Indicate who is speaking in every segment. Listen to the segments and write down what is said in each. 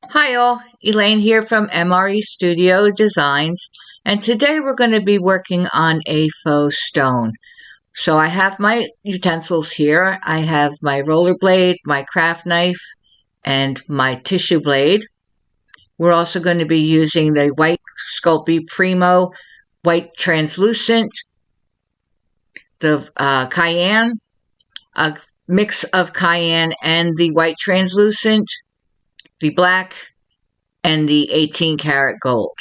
Speaker 1: Hi all, Elaine here from MRE Studio Designs, and today we're going to be working on a faux stone. So I have my utensils here. I have my roller blade, my craft knife, and my tissue blade. We're also going to be using the white Sculpey Primo white translucent, the Cayenne, a mix of Cayenne and the white translucent, the black, and the 18 karat gold.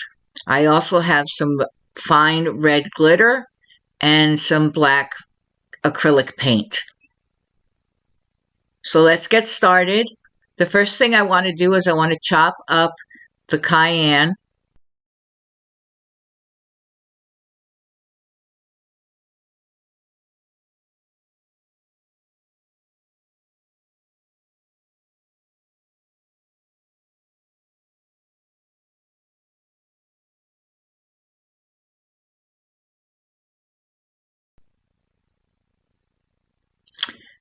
Speaker 1: I also have some fine red glitter and some black acrylic paint. So let's get started. The first thing I want to do is I want to chop up the cayenne.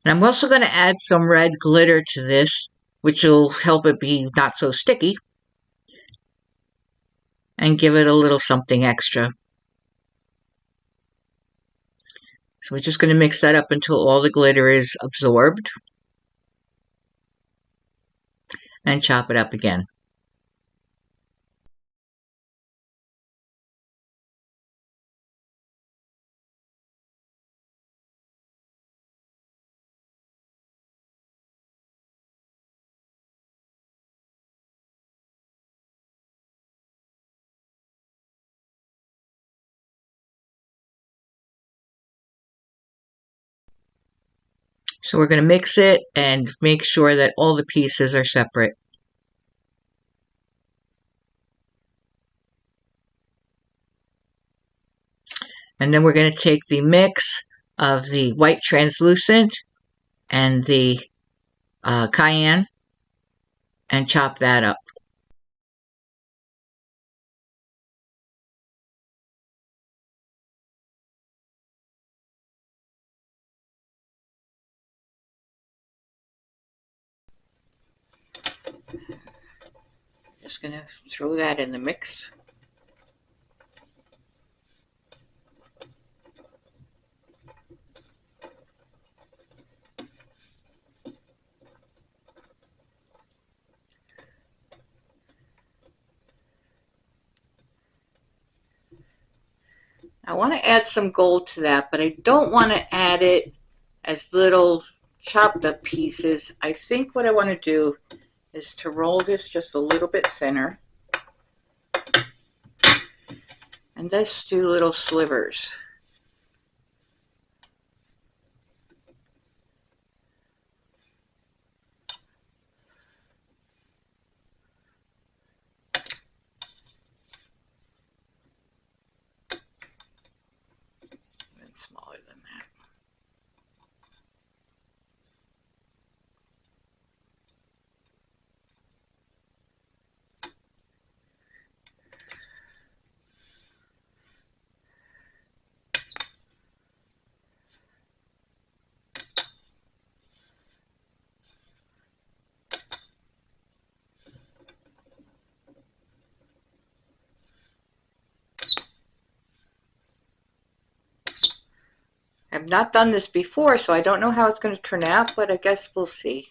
Speaker 1: And I'm also going to add some red glitter to this, which will help it be not so sticky and give it a little something extra. So we're just going to mix that up until all the glitter is absorbed and chop it up again. So we're going to mix it and make sure that all the pieces are separate. And then we're going to take the mix of the white translucent and the cayenne and chop that up. Just going to throw that in the mix. I want to add some gold to that, but I don't want to add it as little chopped up pieces. I think what I want to do is to roll this just a little bit thinner and just do little slivers. And smaller than that. I've not done this before, so I don't know how it's going to turn out, but I guess we'll see.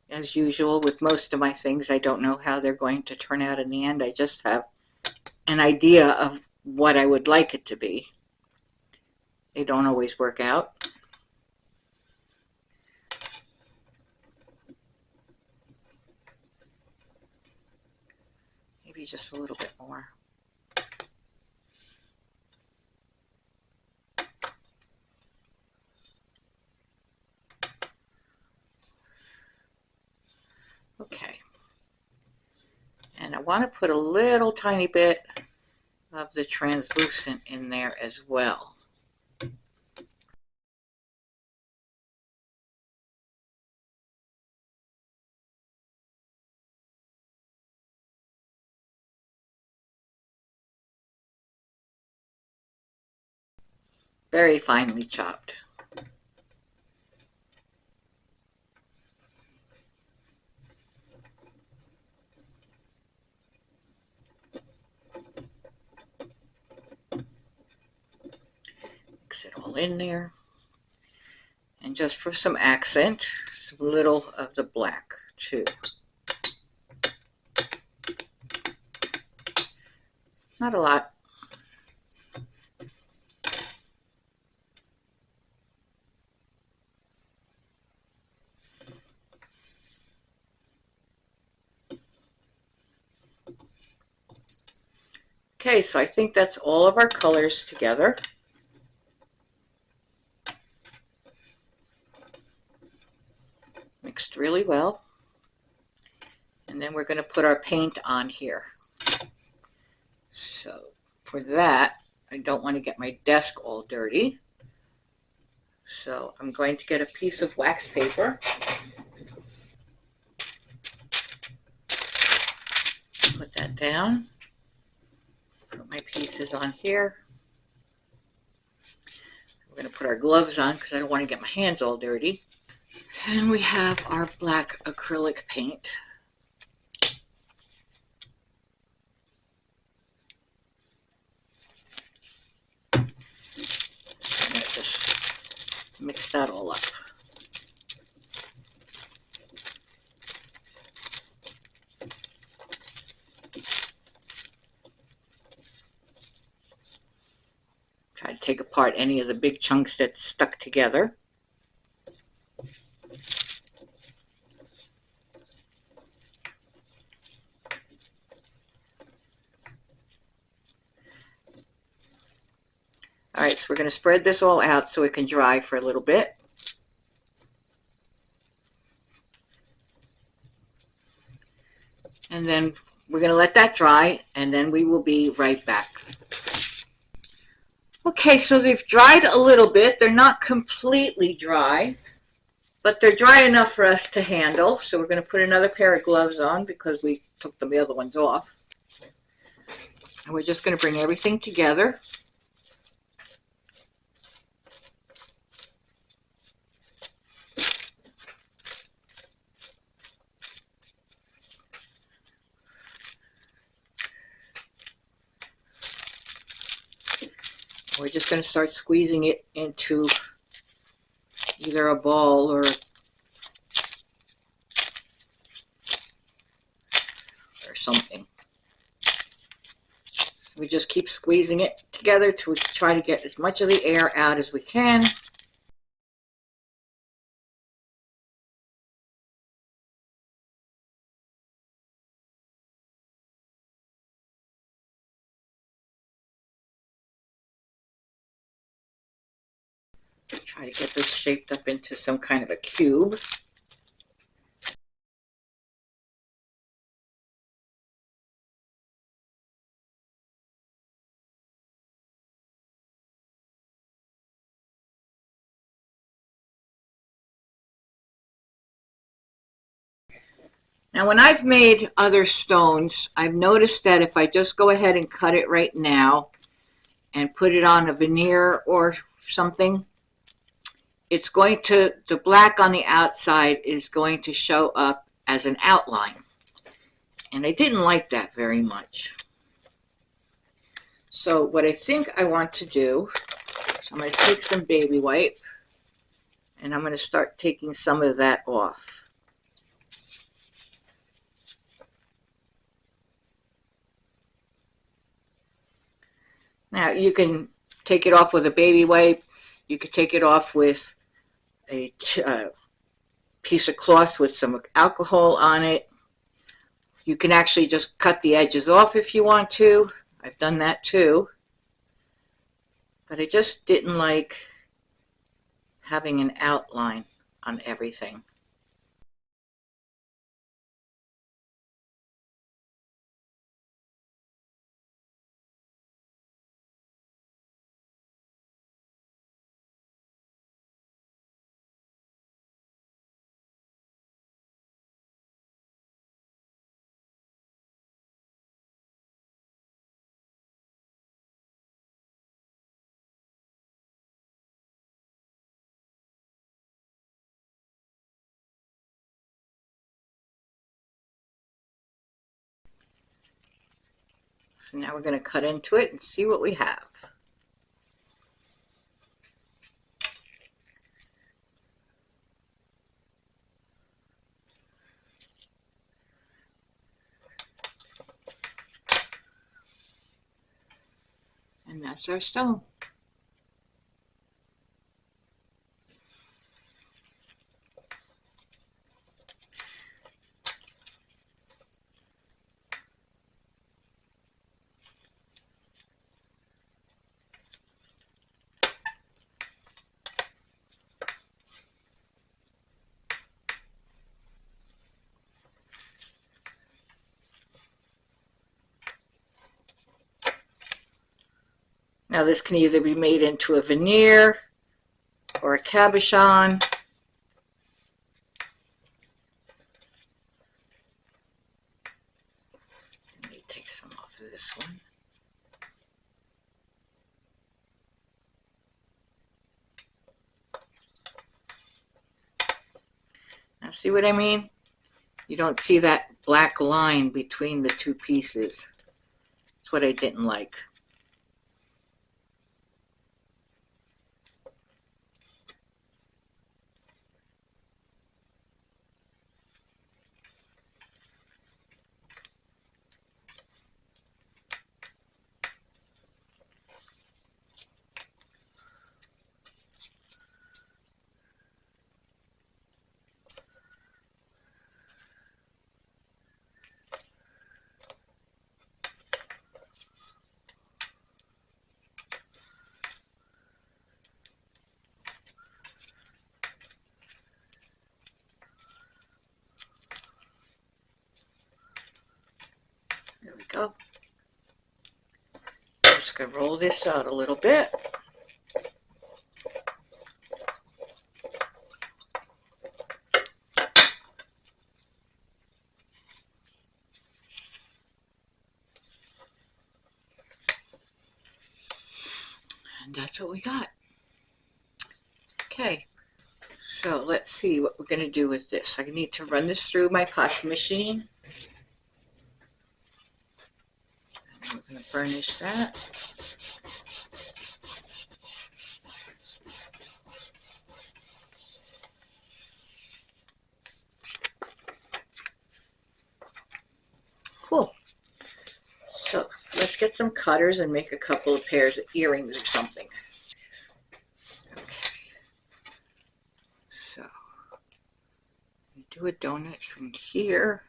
Speaker 1: As usual, with most of my things, I don't know how they're going to turn out in the end. I just have an idea of what I would like it to be. They don't always work out. Maybe just a little bit more. Okay. And I want to put a little tiny bit of the translucent in there as well. Very finely chopped. mix it all in there. And just for some accent, some little of the black too. Not a lot. Okay, so I think that's all of our colors together. Mixed really well. And then we're going to put our paint on here. So for that, I don't want to get my desk all dirty. So I'm going to get a piece of wax paper. Put that down. Put my pieces on here. We're going to put our gloves on because I don't want to get my hands all dirty. And we have our black acrylic paint. Just mix that all up. Try to take apart any of the big chunks that's stuck together. All right, so we're going to spread this all out so it can dry for a little bit. And then we're going to let that dry, and then we will be right back. Okay, so they've dried a little bit. They're not completely dry, but they're dry enough for us to handle. So we're going to put another pair of gloves on because we took the other ones off. And we're just going to bring everything together. We're just going to start squeezing it into either a ball or something. We just keep squeezing it together to try to get as much of the air out as we can. Try to get this shaped up into some kind of a cube. Now, when I've made other stones, I've noticed that if I just go ahead and cut it right now and put it on a veneer or something, it's going to, the black on the outside is going to show up as an outline. And I didn't like that very much. So what I think I want to do, I'm going to take some baby wipe and I'm going to start taking some of that off. Now you can take it off with a baby wipe. You could take it off with a piece of cloth with some alcohol on it. You can actually just cut the edges off if you want to. I've done that too. But I just didn't like having an outline on everything. So now we're going to cut into it and see what we have. And that's our stone. Now this can either be made into a veneer or a cabochon. Let me take some off of this one. Now see what I mean? You don't see that black line between the two pieces. That's what I didn't like. There we go. I'm just going to roll this out a little bit. And that's what we got. Okay, so let's see what we're going to do with this. I need to run this through my pasta machine. And we're going to burnish that. Cool. So let's get some cutters and make a couple of pairs of earrings or something. Okay. So we do a donut from here.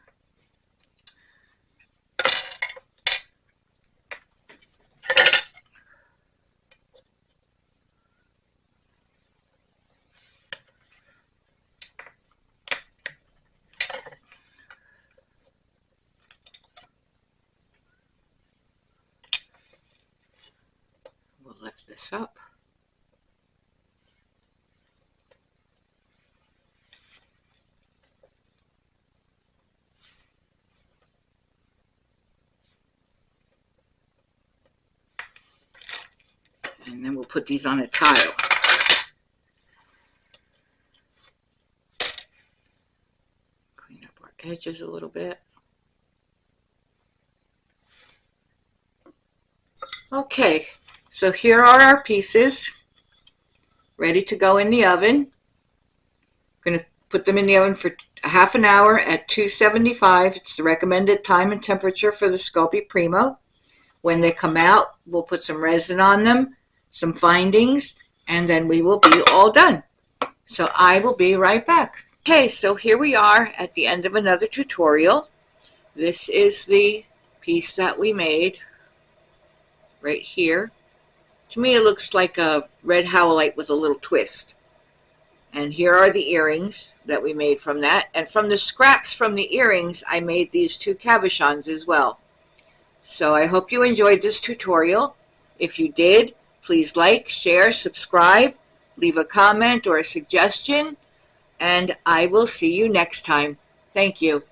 Speaker 1: Lift this up. And then we'll put these on a tile. Clean up our edges a little bit. Okay. So here are our pieces, ready to go in the oven. I'm going to put them in the oven for a half an hour at 275. It's the recommended time and temperature for the Sculpey Primo. When they come out, we'll put some resin on them, some findings, and then we will be all done. So I will be right back. Okay, so here we are at the end of another tutorial. This is the piece that we made right here. To me, it looks like a red howlite with a little twist. And here are the earrings that we made from that. And from the scraps from the earrings, I made these two cabochons as well. So I hope you enjoyed this tutorial. If you did, please like, share, subscribe, leave a comment or a suggestion, and I will see you next time. Thank you.